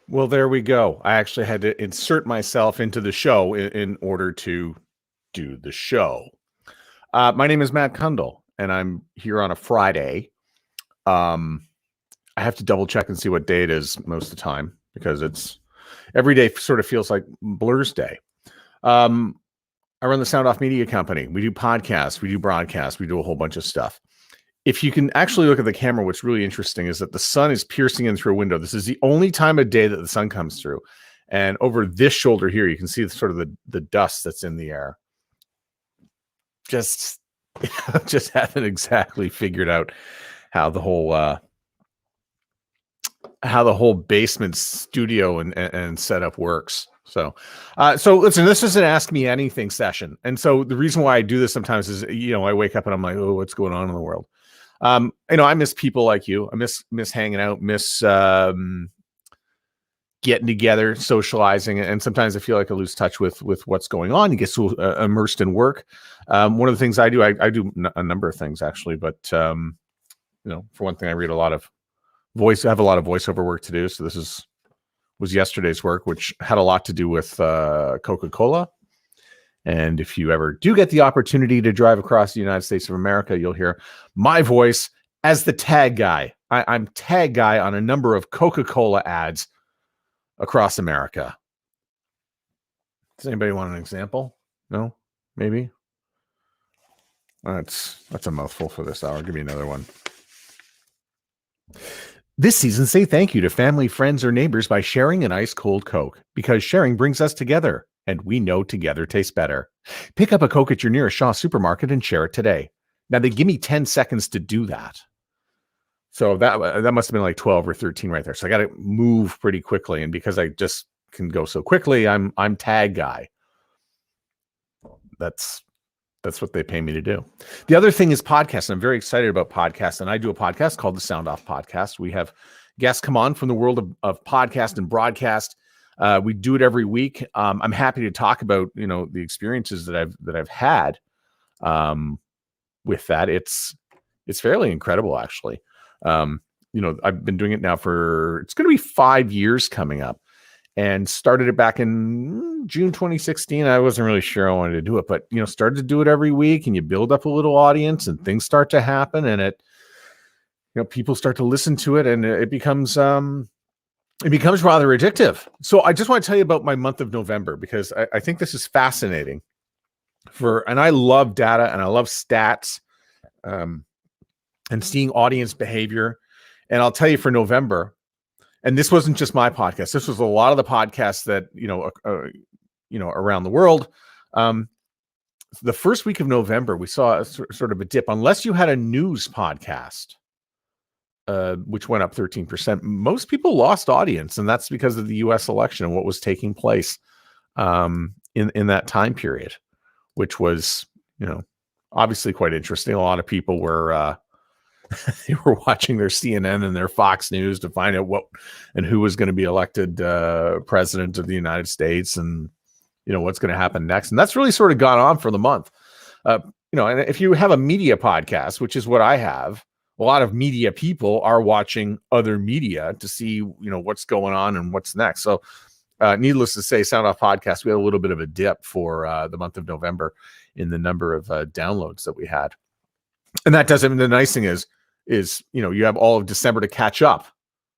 Well, there we go. I actually had to insert myself into the show in order to do the show. My name is Matt Kundle, and I'm here on a Friday. Um, I have to double check and see what day it is most of the time because it's every day sort of feels like Blur's Day. Um, I run the Sound Off Media Company. We do podcasts, we do broadcasts, we do a whole bunch of stuff. If you can actually look at the camera, what's really interesting is that the sun is piercing in through a window. This is the only time of day that the sun comes through. And over this shoulder here, you can see sort of the dust that's in the air. Just haven't exactly figured out how the whole basement studio and setup works. So listen, this is an Ask Me Anything session. And so the reason why I do this sometimes is, I wake up and I'm like, oh, what's going on in the world? I miss people like you. I miss hanging out, miss getting together, socializing, and sometimes I feel like I lose touch with what's going on. You get so immersed in work. One of the things I do, I do a number of things actually, but for one thing, I read a lot of I have a lot of voiceover work to do. So this was yesterday's work, which had a lot to do with Coca-Cola. And if you ever do get the opportunity to drive across the United States of America, you'll hear my voice as the tag guy. I'm tag guy on a number of Coca-Cola ads across America. Does anybody want an example? No? Maybe? That's a mouthful for this hour. Give me another one. This season, say thank you to family, friends, or neighbors by sharing an ice cold Coke, because sharing brings us together, and we know together tastes better. Pick up a Coke at your nearest Shaw supermarket and share it today. Now, they give me 10 seconds to do that. So that must have been like 12 or 13 right there. So I got to move pretty quickly. And because I just can go so quickly, I'm tag guy. That's what they pay me to do. The other thing is podcasts. I'm very excited about podcasts, and I do a podcast called the Sound Off Podcast. We have guests come on from the world of podcast and broadcast. We do it every week. I'm happy to talk about the experiences that I've had with that. It's fairly incredible, actually. I've been doing it now it's going to be 5 years coming up. And started it back in June 2016. I wasn't really sure I wanted to do it, but started to do it every week, and you build up a little audience, and things start to happen, and people start to listen to it, and it becomes rather addictive. So I just want to tell you about my month of November, because I think this is fascinating. And I love data and I love stats, and seeing audience behavior. And I'll tell you, for November. And this wasn't just my podcast. This was a lot of the podcasts that, around the world. The first week of November, we saw sort of a dip. Unless you had a news podcast, which went up 13%, most people lost audience. And that's because of the U.S. election and what was taking place in that time period, which was, obviously quite interesting. A lot of people were they were watching their CNN and their Fox News to find out what and who was going to be elected president of the United States, and what's going to happen next. And that's really sort of gone on for the month. And if you have a media podcast, which is what I have, a lot of media people are watching other media to see what's going on and what's next. So needless to say, Sound Off Podcast, we had a little bit of a dip for the month of November in the number of downloads that we had. And that doesn't. The nice thing is you have all of December to catch up,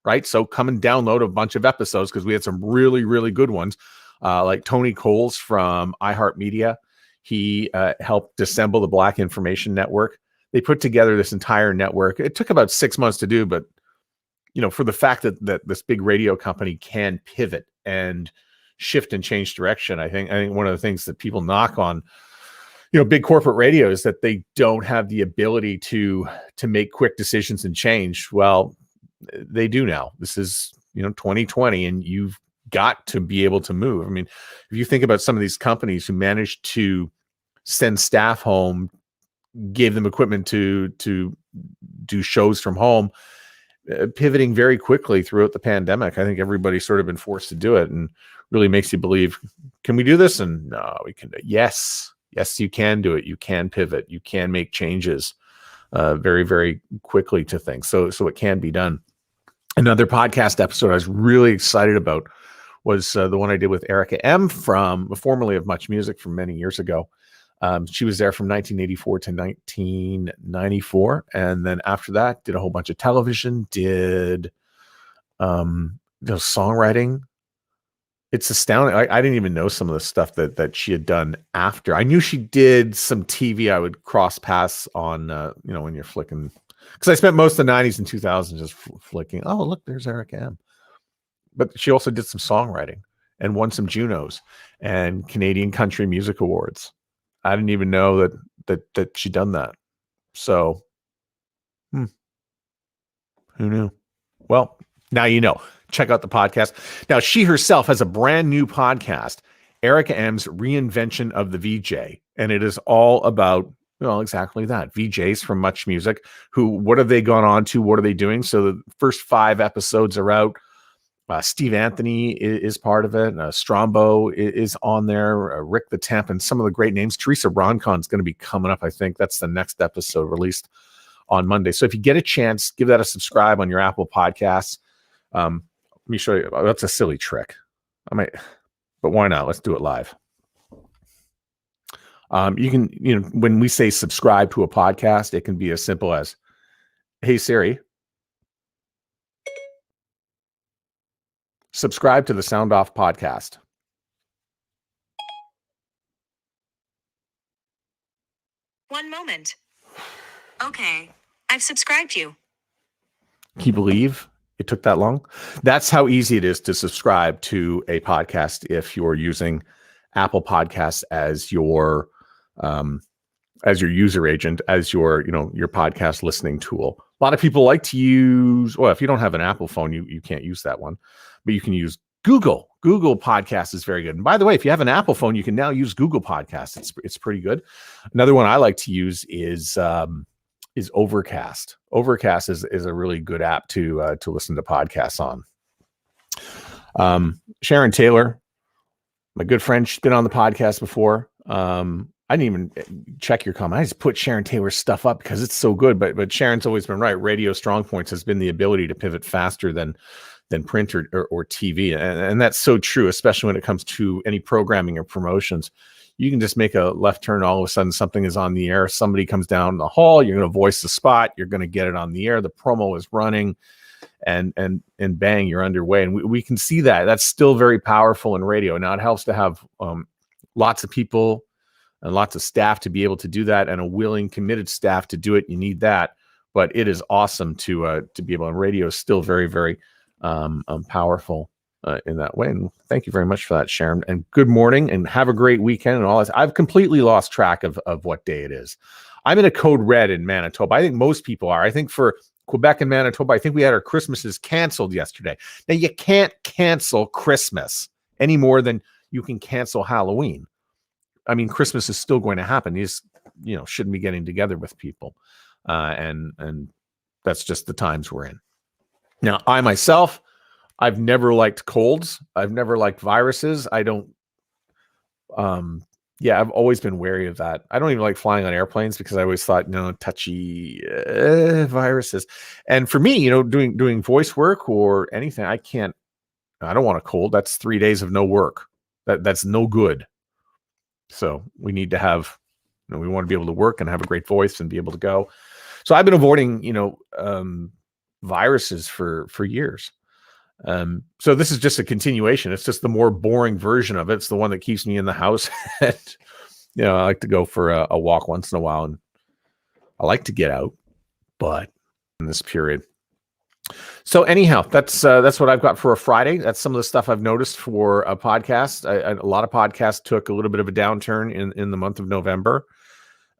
right? So come and download a bunch of episodes, because we had some really, really good ones, like Tony Coles from iHeartMedia. He helped assemble the Black Information Network. They put together this entire network. It took about 6 months to do, but for the fact that this big radio company can pivot and shift and change direction, I think one of the things that people knock on big corporate radio is that they don't have the ability to make quick decisions and change. Well, they do now. This is 2020, and you've got to be able to move. I mean, if you think about some of these companies who managed to send staff home, gave them equipment to do shows from home, pivoting very quickly throughout the pandemic. I think everybody's sort of been forced to do it, and really makes you believe, can we do this? And no, we can do it. Yes, you can do it. You can pivot. You can make changes very, very quickly to things. So it can be done. Another podcast episode I was really excited about was the one I did with Erica M, from formerly of Much Music, from many years ago. She was there from 1984 to 1994. And then after that, did a whole bunch of television, did songwriting. It's astounding. I didn't even know some of the stuff that she had done after. I knew she did some TV. I would cross paths on, when you're flicking, because I spent most of the 90s and 2000s just flicking. Oh, look, there's Erica M. But she also did some songwriting and won some Junos and Canadian Country Music Awards. I didn't even know that she'd done that. So, who knew? Well, now you know. Check out the podcast. Now, she herself has a brand new podcast, Erica M's Reinvention of the VJ. And it is all about, exactly that. VJs from Much Music. What have they gone on to? What are they doing? So the first 5 episodes are out. Steve Anthony is part of it. Strombo is on there. Rick the Temp, and some of the great names. Teresa Roncon is going to be coming up. I think that's the next episode released on Monday. So if you get a chance, give that a subscribe on your Apple Podcasts. Let me show you. That's a silly trick. But why not? Let's do it live. You can, when we say subscribe to a podcast, it can be as simple as, "Hey Siri, subscribe to the Sound Off podcast." One moment. Okay, I've subscribed you. Can you believe it took that long? That's how easy it is to subscribe to a podcast if you're using Apple Podcasts as your user agent, as your podcast listening tool. A lot of people like to use, if you don't have an Apple phone, you can't use that one, but you can use Google. Google Podcasts is very good. And by the way, if you have an Apple phone, you can now use Google Podcasts. It's pretty good. Another one I like to use is Overcast. Overcast is a really good app to listen to podcasts on. Sharon Taylor, my good friend, she's been on the podcast before. I didn't even check your comment. I just put Sharon Taylor's stuff up because it's so good. But Sharon's always been right. Radio Strong Points has been the ability to pivot faster than print or TV. And that's so true, especially when it comes to any programming or promotions. You can just make a left turn. All of a sudden, something is on the air. Somebody comes down the hall. You're going to voice the spot. You're going to get it on the air. The promo is running, and bang, you're underway. And we can see that. That's still very powerful in radio. Now, it helps to have lots of people and lots of staff to be able to do that, and a willing, committed staff to do it. You need that. But it is awesome to be able. And radio is still very, very powerful in that way. And thank you very much for that, Sharon. And good morning, and have a great weekend and all this. I've completely lost track of what day it is. I'm in a code red in Manitoba. I think most people are. I think for Quebec and Manitoba, I think we had our Christmases canceled yesterday. Now, you can't cancel Christmas any more than you can cancel Halloween. I mean, Christmas is still going to happen. You just, shouldn't be getting together with people. And that's just the times we're in. Now, I myself, I've never liked colds. I've never liked viruses. I don't, I've always been wary of that. I don't even like flying on airplanes because I always thought, touchy viruses. And for me, doing voice work or anything, I don't want a cold. That's 3 days of no work. That's no good. So we need to have, we want to be able to work and have a great voice and be able to go. So I've been avoiding, viruses for years. So this is just a continuation. It's just the more boring version of it. It's the one that keeps me in the house. And, I like to go for a walk once in a while, and I like to get out, but in this period. So anyhow, that's what I've got for a Friday. That's some of the stuff I've noticed for a podcast. A lot of podcasts took a little bit of a downturn in the month of November.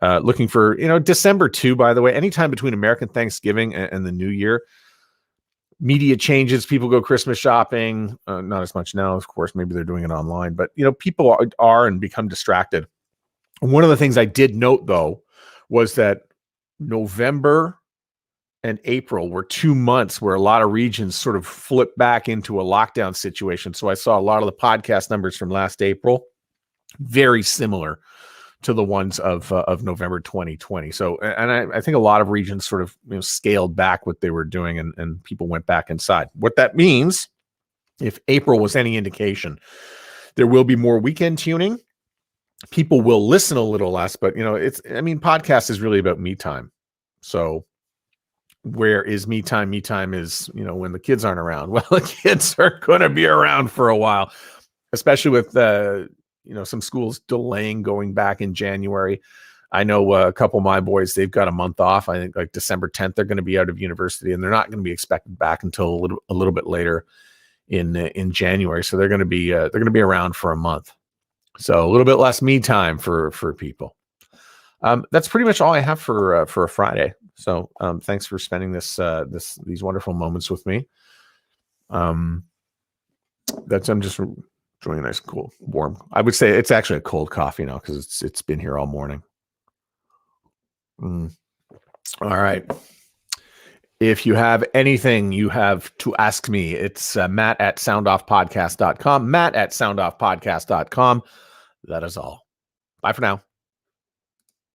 Looking for, December too, by the way, anytime between American Thanksgiving and the New Year, media changes, people go Christmas shopping, not as much now, of course, maybe they're doing it online, but people are and become distracted. One of the things I did note though, was that November and April were 2 months where a lot of regions sort of flipped back into a lockdown situation. So I saw a lot of the podcast numbers from last April, very similar to the ones of November 2020. So, and I think a lot of regions sort of scaled back what they were doing, and people went back inside. What that means, if April was any indication, there will be more weekend tuning. People will listen a little less, but podcast is really about me time. So where is me time? Me time is, when the kids aren't around. Well, the kids are going to be around for a while, especially with some schools delaying going back in January. I know a couple of my boys, they've got a month off. I think like December 10th, they're going to be out of university, and they're not going to be expected back until a little bit later in January. So they're going to be around for a month. So a little bit less me time for people. That's pretty much all I have for a Friday. So thanks for spending these wonderful moments with me. I'm just enjoying a nice, cool, warm. I would say it's actually a cold coffee now because it's been here all morning. All right. If you have anything you have to ask me, it's matt@soundoffpodcast.com. Matt@soundoffpodcast.com. That is all. Bye for now.